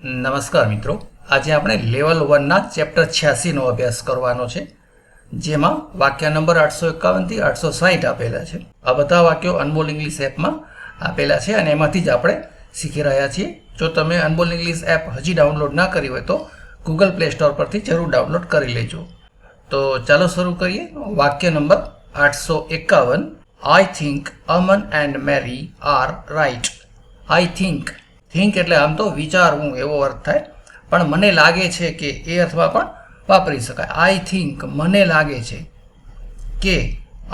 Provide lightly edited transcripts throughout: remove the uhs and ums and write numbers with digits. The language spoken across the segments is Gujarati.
નમસ્કાર મિત્રો, આજે આપણે લેવલ 1ના ચેપ્ટર 86નો અભ્યાસ કરવાનો છે, જેમાં વાક્ય નંબર 851 થી 860 આપેલા છે. આ બધા વાક્યો અનમોલ ઇંગ્લિશ એપમાં આપેલા છે અને એમાંથી જ આપણે શીખી રહ્યા છીએ. જો તમે અનમોલ ઇંગ્લિશ એપ હજી ડાઉનલોડ ના કરી હોય તો ગૂગલ પ્લે સ્ટોર પરથી જરૂર ડાઉનલોડ કરી લેજો. તો ચાલો શરૂ કરીએ. વાક્ય number 851. I think Aman and Mary are right. I think એટલે આમ તો વિચારવું એવો અર્થ થાય, પણ મને લાગે છે કે એ અર્થમાં પણ વાપરી શકાય. આઈ થિંક મને લાગે છે કે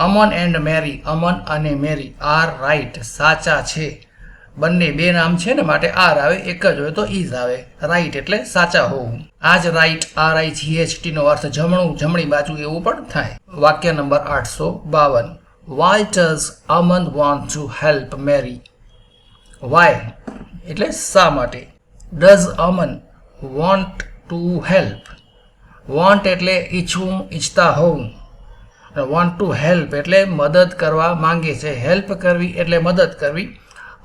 અમન એન્ડ મેરી, અમન અને મેરી આર રાઈટ સાચા છે. બંને બે નામ છે ને માટે આર આવે, એક જ હોય તો ઇઝ આવે. રાઈટ એટલે સાચા હોવું. આ જ રાઈટ RIGHT નો અર્થ જમણું, જમણી બાજુ એવું પણ થાય. વાક્ય number 852. Why does Aman want to help Mary? Why એટલે શા માટે. Does Aman want to help? Want એટલે ઈચ્છવું, ઈચ્છતા હોવું. Want to help એટલે મદદ કરવા માંગે છે. હેલ્પ કરવી એટલે મદદ કરવી,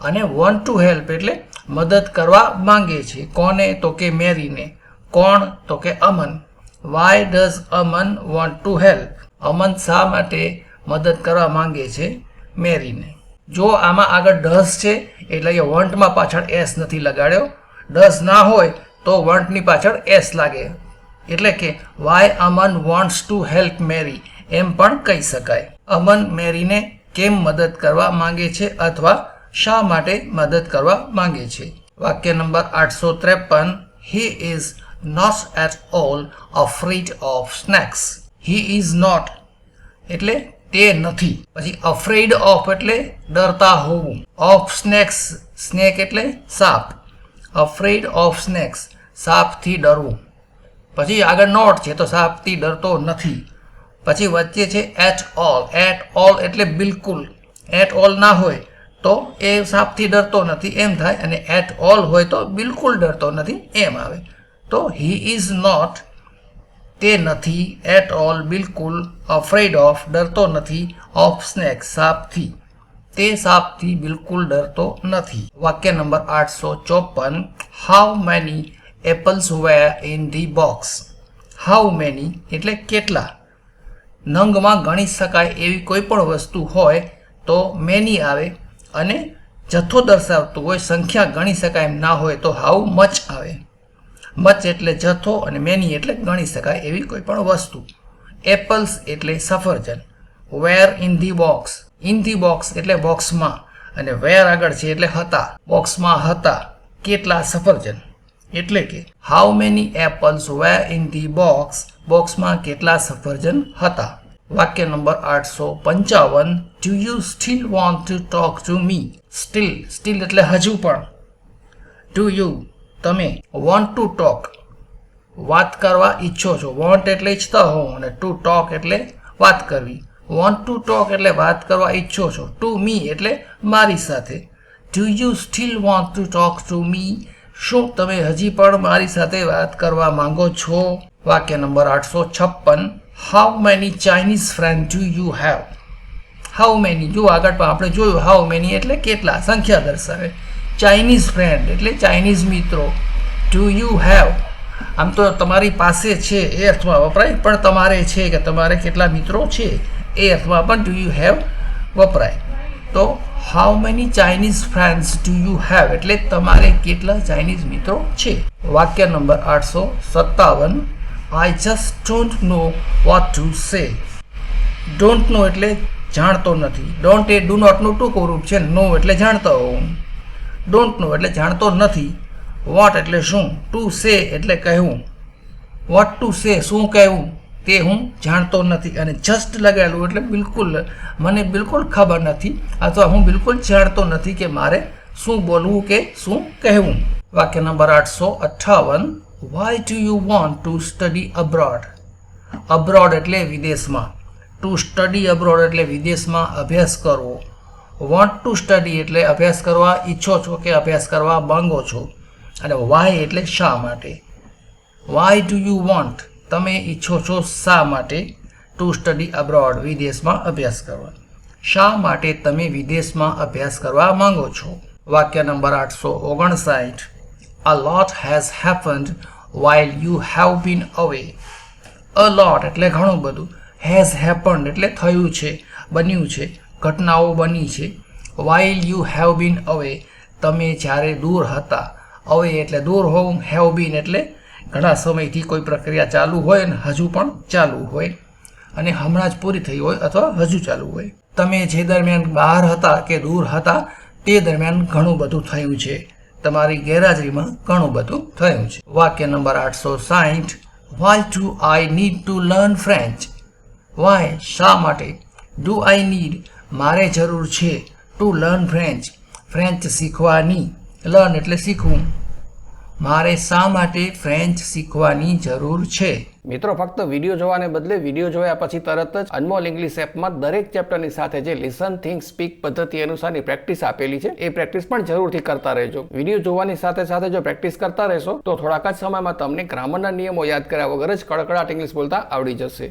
અને want to help એટલે મદદ કરવા માંગે છે. કોને? તો કે મેરીને. કોણ? તો કે અમન. Why does Aman want to help? અમન શા માટે મદદ કરવા માંગે છે મેરીને. જો આમાં આગળ ડઝ છે એટલે કે વોન્ટમાં પાછળ એસ નથી લગાડ્યો. ડઝ ના હોય તો વોન્ટની પાછળ એસ લાગે, એટલે કે why Aman wants to help Mary એમ પણ કહી શકાય. અમન મેરીને કેમ મદદ કરવા માંગે છે અથવા શા માટે મદદ કરવા માંગે છે. વાક્ય number 853. He is not at all afraid of snakes. He is not એટલે તે નથી. પછી અફ્રેડ ઓફ એટલે ડરતા હોવું. ઓફ સ્નેક્સ, સ્નેક એટલે સાપ. અફ્રેડ ઓફ સ્નેક્સ સાપથી ડરવું. પછી આગળ નોટ છે તો સાપથી ડરતો નથી. પછી વચ્ચે છે એટ ઓલ. એટ ઓલ એટલે બિલકુલ. એટ ઓલ ના હોય તો એ સાપથી ડરતો નથી એમ થાય, અને એટ ઓલ હોય તો બિલકુલ ડરતો નથી એમ આવે. તો હી ઇઝ નોટ તે નથી, એટ ઓલ બિલકુલ, અફ્રેડ ઓફ ડરતો નથી, ઓફ સ્નેક સાપથી, તે સાપથી બિલકુલ ડરતો નથી. વાક્ય નંબર 854. How many apples were in the box. How many એટલે કેટલા. નંગમાં ગણી શકાય એવી કોઈ પણ વસ્તુ હોય તો મેની આવે, અને જથ્થો દર્શાવતું હોય, સંખ્યા ગણી શકાય એમ ના હોય તો હાઉ મચ આવે. મચ એટલે જથ્થો અને મેની એટલે ગણી શકાય એવી કોઈ પણ વસ્તુ. એપલ્સ એટલે સફરજન. Where in the box. In the box એટલે બોક્સમાં, અને વેર આગળ છે એટલે હતા. બોક્સમાં હતા કેટલા સફરજન. એટલે કે how many apples were in the box. બોક્સમાં કેટલા સફરજન હતા. વાક્ય નંબર 855. Do you still want to talk to me? Still એટલે હજુ પણ. Do you તમે વોન્ટ ટુ ટોક વાત કરવા ઈચ્છો છો. વોન્ટ એટલે ઈચ્છતા હો, અને ટુ ટોક એટલે વાત કરવી. વોન્ટ ટુ ટોક એટલે વાત કરવા ઈચ્છો છો. ટુ મી એટલે મારી સાથે. Do you steel want to talk to me. શું તમે હજી પણ મારી સાથે વાત કરવા માંગો છો. વાક્ય number 856. How many Chinese friend do you have. How many જો આગળ પણ આપણે જોયું, હાઉ મેની એટલે કેટલા, સંખ્યા દર્શાવે. ચાઇનીઝ ફ્રેન્ડ એટલે ચાઇનીઝ મિત્રો. ડુ યુ હેવ આમ તો તમારી પાસે છે એ અર્થમાં વપરાય, પણ તમારે છે કે તમારે કેટલા મિત્રો છે એ અર્થમાં પણ ડુ યુ હેવ વપરાય. તો how many Chinese friends do you have એટલે તમારે કેટલા ચાઇનીઝ મિત્રો છે. વાક્ય number 857. I just don't know what to say. Don't know એટલે જાણતો નથી. ડોન્ટ એ ડુ નોટનું ટૂંકું રૂપ છે. નો એટલે જાણતા હોવું. ડોન્ટ નો એટલે જાણતો નથી. વોટ એટલે શું. ટુ સે એટલે કહેવું. વોટ ટુ સે શું કહેવું તે હું જાણતો નથી. અને જસ્ટ લગાવેલું એટલે બિલકુલ, મને બિલકુલ ખબર નથી અથવા હું બિલકુલ જાણતો નથી કે મારે શું બોલવું કે શું કહેવું. વાક્ય number 858. Why do you want to study abroad? Abroad એટલે વિદેશમાં. ટુ સ્ટડી અબ્રોડ એટલે વિદેશમાં અભ્યાસ કરવો. વોન્ટ ટુ સ્ટડી એટલે અભ્યાસ કરવા ઈચ્છો છો કે અભ્યાસ કરવા માંગો છો. અને વાય એટલે શા માટે. વાય ડુ યુ વોન્ટ તમે ઈચ્છો છો શા માટે. ટુ સ્ટડી અબ્રોડ વિદેશમાં અભ્યાસ કરવા. શા માટે તમે વિદેશમાં અભ્યાસ કરવા માંગો છો. વાક્ય number 859. A lot has happened while you have been away. A lot એટલે ઘણું બધું. Has happened એટલે થયું છે, બન્યું છે, ઘટનાઓ બની છે. While you have been away તમે જ્યારે દૂર હતા. Away એટલે દૂર હોવું, have been એટલે ઘણા સમયથી કોઈ પ્રક્રિયા ચાલુ હોય અને હજુ પણ ચાલુ હોય, અને હમણાં જ પૂરી થઈ હોય અથવા હજુ ચાલુ હોય. તમે જે દરમિયાન બહાર હતા કે દૂર હતા તે દરમિયાન ઘણું બધું થયું છે. તમારી ગેરહાજરીમાં ઘણું બધું થયું છે. વાક્ય number 860. Why do I need to learn French? Why શા માટે? Do I need મારે જરૂર છે. To learn French ફ્રેન્ચ શીખવાની. લર્ન એટલે શીખવું. મારે શા માટે ફ્રેન્ચ શીખવાની જરૂર છે? મિત્રો, ફક્ત વિડીયો જોવાને બદલે વિડીયો જોયા પછી તરત જ અનમોલ ઇંગ્લિશ એપમાં દરેક ચેપ્ટરની સાથે જે લિસન થિંક સ્પીક પદ્ધતિ અનુસારની પ્રેક્ટિસ આપેલી છે એ પ્રેક્ટિસ પણ જરૂરથી કરતા રહેજો. વિડીયો જોવાની સાથે સાથે જો પ્રેક્ટિસ કરતા રહેશો તો થોડાક જ સમયમાં તમને ગ્રામરના નિયમો યાદ કર્યા વગર જ કડકડાટ ઇંગ્લિશ બોલતા આવડી જશે.